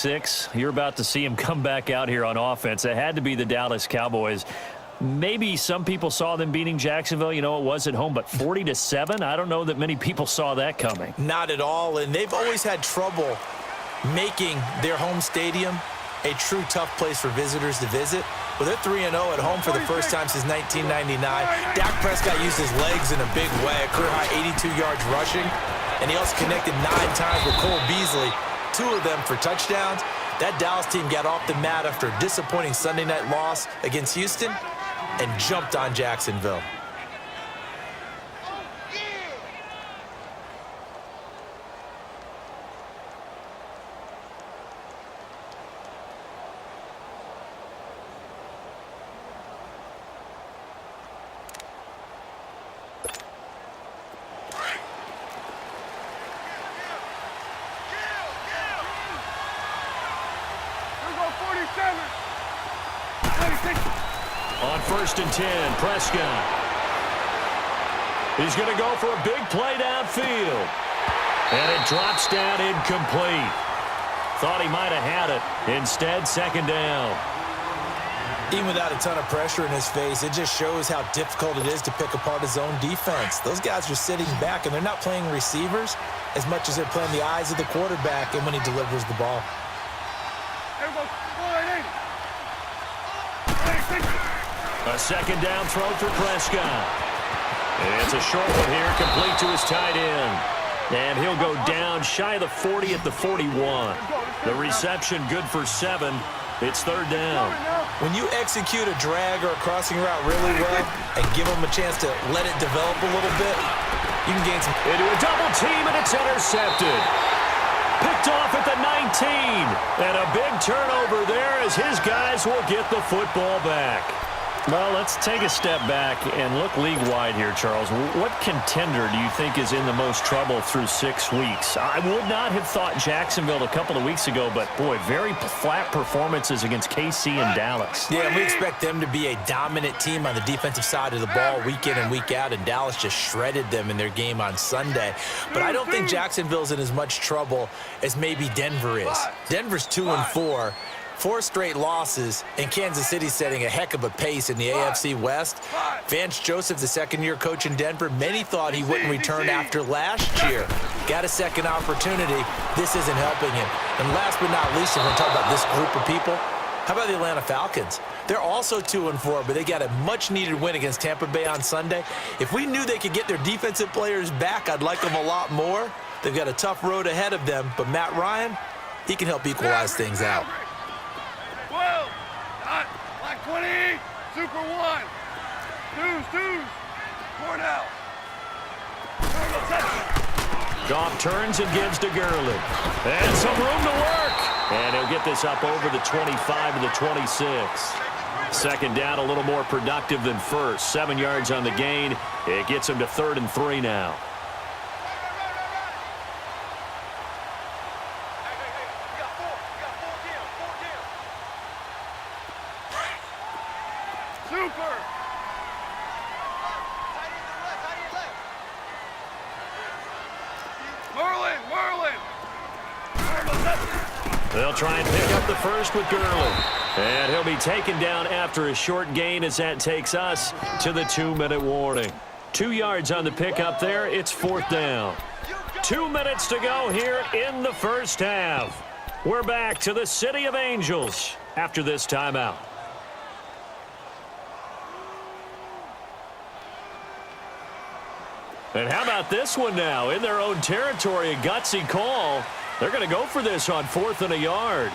6. You're about to see him come back out here on offense. It had to be the Dallas Cowboys. Maybe some people saw them beating Jacksonville. You know, it was at home, but 40-7, I don't know that many people saw that coming. Not at all, and they've always had trouble making their home stadium a true tough place for visitors to visit. Well, they're 3-0 at home for the first time since 1999. Dak Prescott used his legs in a big way, a career-high 82 yards rushing, and he also connected 9 times with Cole Beasley, 2 of them for touchdowns. That Dallas team got off the mat after a disappointing Sunday night loss against Houston and jumped on Jacksonville. On 1st and 10, Prescott. He's going to go for a big play downfield. And it drops down incomplete. Thought he might have had it. Instead, 2nd down. Even without a ton of pressure in his face, it just shows how difficult it is to pick apart his own defense. Those guys are sitting back, and they're not playing receivers as much as they're playing the eyes of the quarterback and when he delivers the ball. A 2nd down throw for Prescott. It's a short one here, complete to his tight end. And he'll go down shy of the 40 at the 41. The reception good for 7. It's 3rd down. When you execute a drag or a crossing route really well and give them a chance to let it develop a little bit, you can gain some. Into a double team, and it's intercepted. Picked off at the 19. And a big turnover there as his guys will get the football back. Well, let's take a step back and look league-wide here, Charles. What contender do you think is in the most trouble through 6 weeks? I would not have thought Jacksonville a couple of weeks ago, but, boy, very flat performances against KC and Dallas. Yeah, and we expect them to be a dominant team on the defensive side of the ball week in and week out, and Dallas just shredded them in their game on Sunday. But I don't think Jacksonville's in as much trouble as maybe Denver is. Denver's 2-4. 4 straight losses, and Kansas City setting a heck of a pace in the AFC West. Vance Joseph, the second-year coach in Denver, many thought he wouldn't return after last year. Got a second opportunity. This isn't helping him. And last but not least, if we're talking about this group of people, how about the Atlanta Falcons? They're also 2-4, but they got a much-needed win against Tampa Bay on Sunday. If we knew they could get their defensive players back, I'd like them a lot more. They've got a tough road ahead of them, but Matt Ryan, he can help equalize things out. 12, dot, black 20, super 1, twos, 4 now. Goff turns and gives to Gurley. And some room to work. And he'll get this up over the 25 to the 26. 2nd down, a little more productive than first. 7 yards on the gain. It gets him to 3rd and 3 now. They'll try and pick up the first with Gurley. And he'll be taken down after a short gain as that takes us to the 2-minute warning. 2 yards on the pickup there. It's 4th down. 2 minutes to go here in the first half. We're back to the City of Angels after this timeout. And how about this one now? In their own territory, a gutsy call. They're going to go for this on 4th and a yard.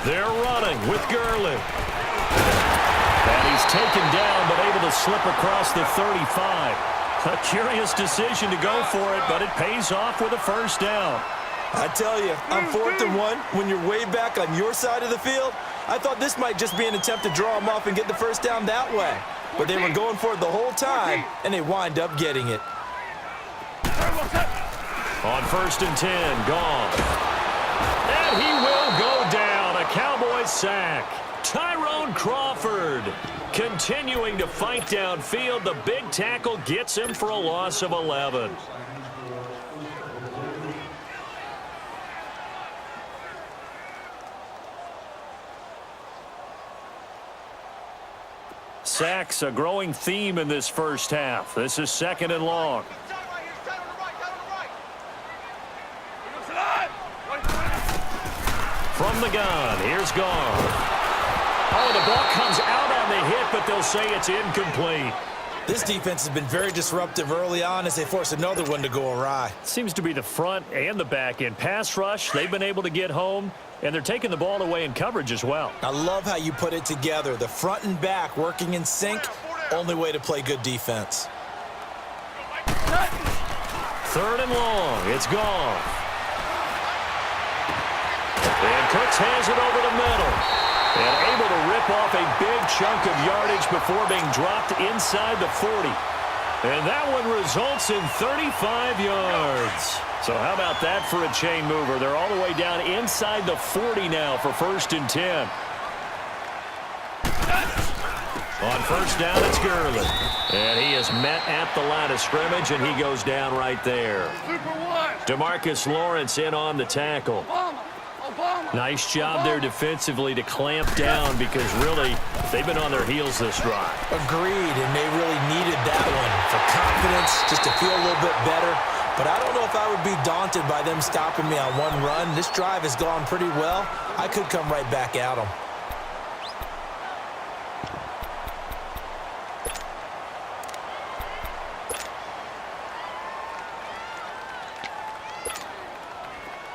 They're running with Gurley. And he's taken down, but able to slip across the 35. A curious decision to go for it, but it pays off with a 1st down. I tell you, on 4th and 1, when you're way back on your side of the field, I thought this might just be an attempt to draw him off and get the 1st down that way. But they were going for it the whole time, and they wind up getting it. On 1st and 10, Goff. And he will go down. A Cowboys sack. Tyrone Crawford continuing to fight downfield. The big tackle gets him for a loss of 11. sacks a growing theme in this first half. This is 2nd and long. From the gun, here's Gone. Oh, the ball comes out on the hit, but they'll say it's incomplete. This defense has been very disruptive early on as they force another one to go awry. Seems to be the front and the back end. Pass rush, they've been able to get home, and they're taking the ball away in coverage as well. I love how you put it together. The front and back working in sync, only way to play good defense. 3rd and long, it's Gone. And Cooks hands it over the middle. And able to rip off a big chunk of yardage before being dropped inside the 40. And that one results in 35 yards. So how about that for a chain mover? They're all the way down inside the 40 now for 1st and 10. On 1st down, it's Gurley. And he is met at the line of scrimmage, and he goes down right there. DeMarcus Lawrence in on the tackle. Nice job there defensively to clamp down because really they've been on their heels this drive. Agreed, and they really needed that one for confidence, just to feel a little bit better. But I don't know if I would be daunted by them stopping me on one run. This drive has gone pretty well. I could come right back at them.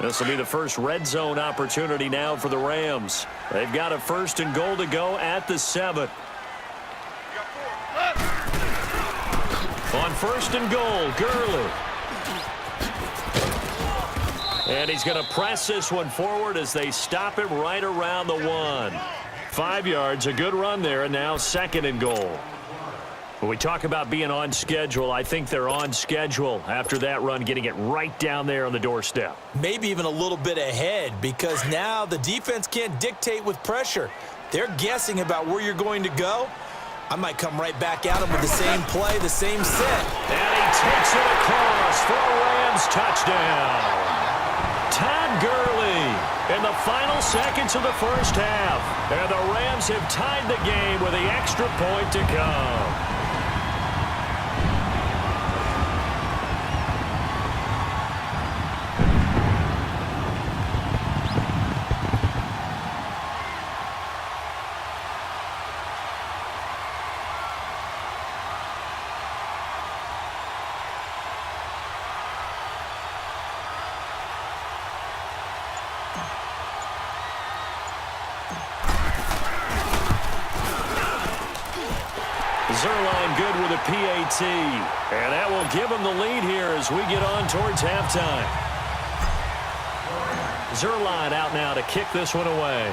This will be the first red zone opportunity now for the Rams. They've got a 1st and goal to go at the 7. On 1st and goal, Gurley. And he's going to press this one forward as they stop him right around the 1. 5 yards, a good run there, and now 2nd and goal. When we talk about being on schedule, I think they're on schedule after that run, getting it right down there on the doorstep. Maybe even a little bit ahead because now the defense can't dictate with pressure. They're guessing about where you're going to go. I might come right back at them with the same play, the same set. And he takes it across for a Rams touchdown. Todd Gurley in the final seconds of the first half. And the Rams have tied the game with the extra point to come. Zerline good with a PAT. And that will give them the lead here as we get on towards halftime. Zerline out now to kick this one away.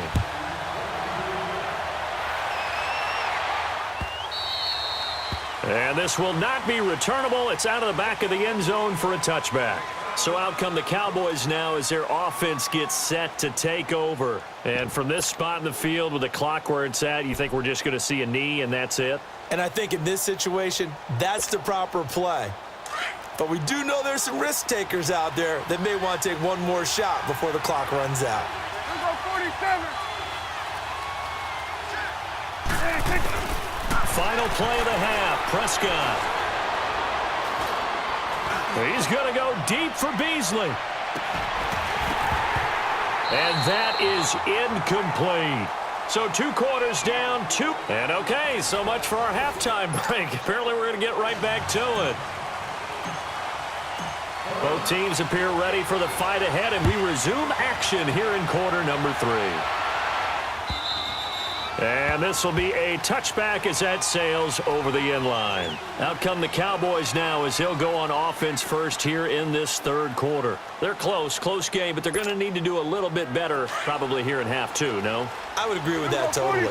And this will not be returnable. It's out of the back of the end zone for a touchback. So out come the Cowboys now as their offense gets set to take over. And from this spot in the field with the clock where it's at, you think we're just going to see a knee and that's it? And I think in this situation, that's the proper play. But we do know there's some risk takers out there that may want to take one more shot before the clock runs out. Final play of the half, Prescott. He's going to go deep for Beasley. And that is incomplete. So 2 quarters down, 2. And okay, so much for our halftime break. Apparently we're going to get right back to it. Both teams appear ready for the fight ahead, and we resume action here in quarter number 3. And this will be a touchback as that sails over the end line. Out come the Cowboys now as he'll go on offense first here in this 3rd quarter. They're close game, but they're going to need to do a little bit better probably here in half 2, no? I would agree with that totally.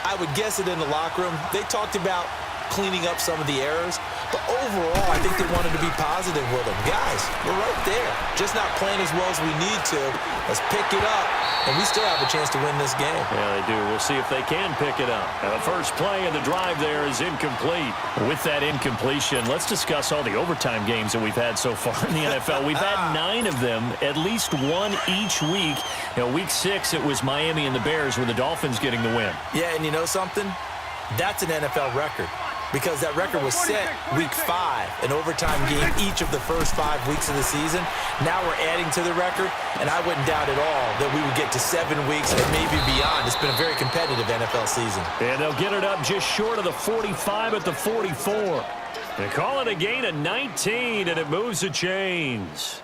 I would guess it in the locker room. They talked about cleaning up some of the errors, but overall, I think they wanted to be positive with them. Guys, we're right there. Just not playing as well as we need to. Let's pick it up, and we still have a chance to win this game. Yeah, they do. We'll see if they can pick it up. Now, the first play of the drive there is incomplete. With that incompletion, let's discuss all the overtime games that we've had so far in the NFL. We've had 9 of them, at least one each week. You know, week 6, it was Miami and the Bears with the Dolphins getting the win. Yeah, and you know something? That's an NFL record because that record was set week 5, an overtime game each of the first 5 weeks of the season. Now we're adding to the record, and I wouldn't doubt at all that we would get to 7 weeks and maybe beyond. It's been a very competitive NFL season. And they'll get it up just short of the 45 at the 44. They call it a gain of 19, and it moves the chains.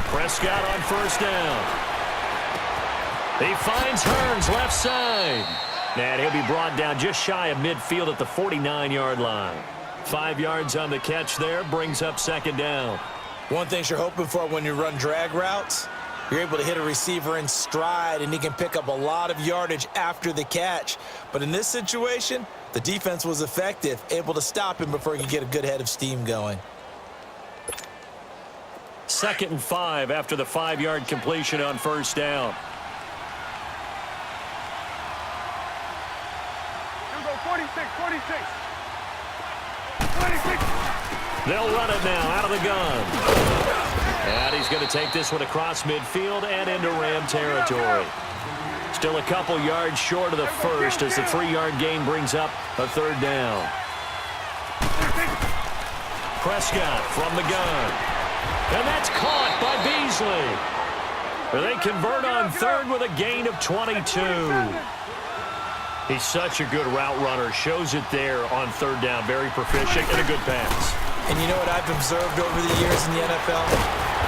Prescott on first down. He finds Hearns left side. And he'll be brought down just shy of midfield at the 49-yard line. 5 yards on the catch there, brings up second down. One thing you're hoping for when you run drag routes, you're able to hit a receiver in stride, and he can pick up a lot of yardage after the catch. But in this situation, the defense was effective, able to stop him before he could get a good head of steam going. 2nd and 5 after the 5-yard completion on first down. Here we go, 46. They'll run it now out of the gun. And he's going to take this one across midfield and into Ram territory. Still a couple yards short of the first as the 3-yard gain brings up a third down. Prescott from the gun. And that's caught by Beasley. They convert on third with a gain of 22. He's such a good route runner. Shows it there on third down. Very proficient and a good pass. And you know what I've observed over the years in the NFL?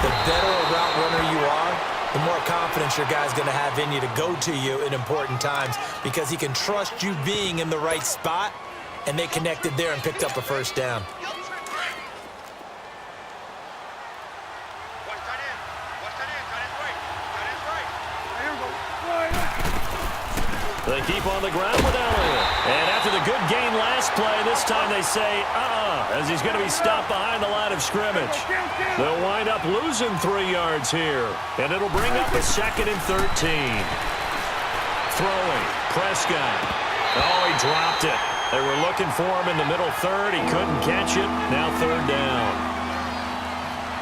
The better a route runner you are, the more confidence your guy's going to have in you to go to you in important times because he can trust you being in the right spot, and they connected there and picked up a first down. They keep on the ground with Elliott. And after the good gain last play, this time they say, as he's going to be stopped behind the line of scrimmage. They'll wind up losing 3 yards here. And it'll bring up a 2nd and 13. Throwing, Prescott. Oh, he dropped it. They were looking for him in the middle third. He couldn't catch it. Now third down.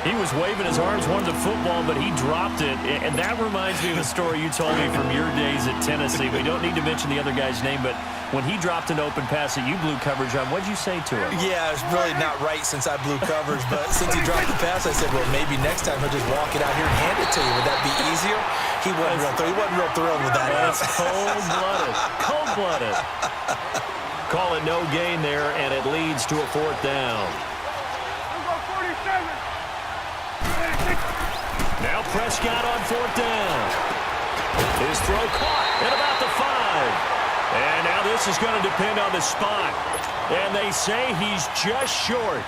He was waving his arms, wanted the football, but he dropped it. And that reminds me of a story you told me from your days at Tennessee. We don't need to mention the other guy's name, but when he dropped an open pass that you blew coverage on, what did you say to him? Yeah, it's really not right since I blew coverage, but since he dropped the pass, I said, well, maybe next time he'll just walk it out here and hand it to you. Would that be easier? He wasn't real thrilled with that. That's cold-blooded. Cold-blooded. Call it no gain there, and it leads to a 4th down. Now Prescott on 4th down. His throw caught at about the 5. And now this is going to depend on the spot. And they say he's just short.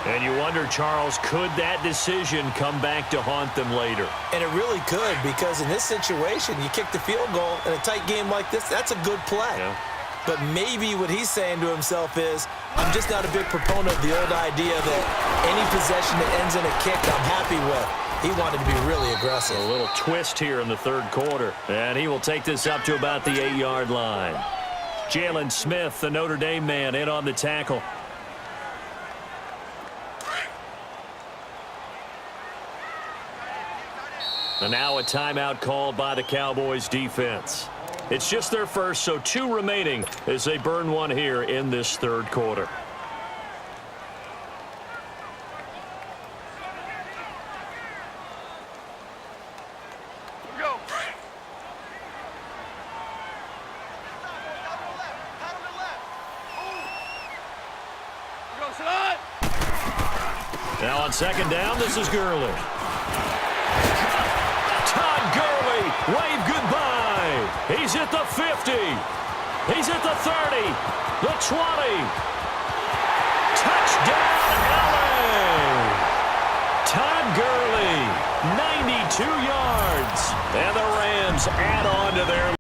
And you wonder, Charles, could that decision come back to haunt them later? And it really could, because in this situation, you kick the field goal in a tight game like this, that's a good play. Yeah. But maybe what he's saying to himself is, I'm just not a big proponent of the old idea that any possession that ends in a kick I'm happy with. He wanted to be really aggressive. A little twist here in the third quarter. And he will take this up to about the 8-yard line. Jalen Smith, the Notre Dame man, in on the tackle. And now a timeout called by the Cowboys defense. It's just their first, so 2 remaining as they burn one here in this third quarter. Now on second down, this is Gurley. Todd Gurley, wave goodbye. He's at the 50. He's at the 30. The 20. Touchdown, LA. Todd Gurley, 92 yards. And the Rams add on to their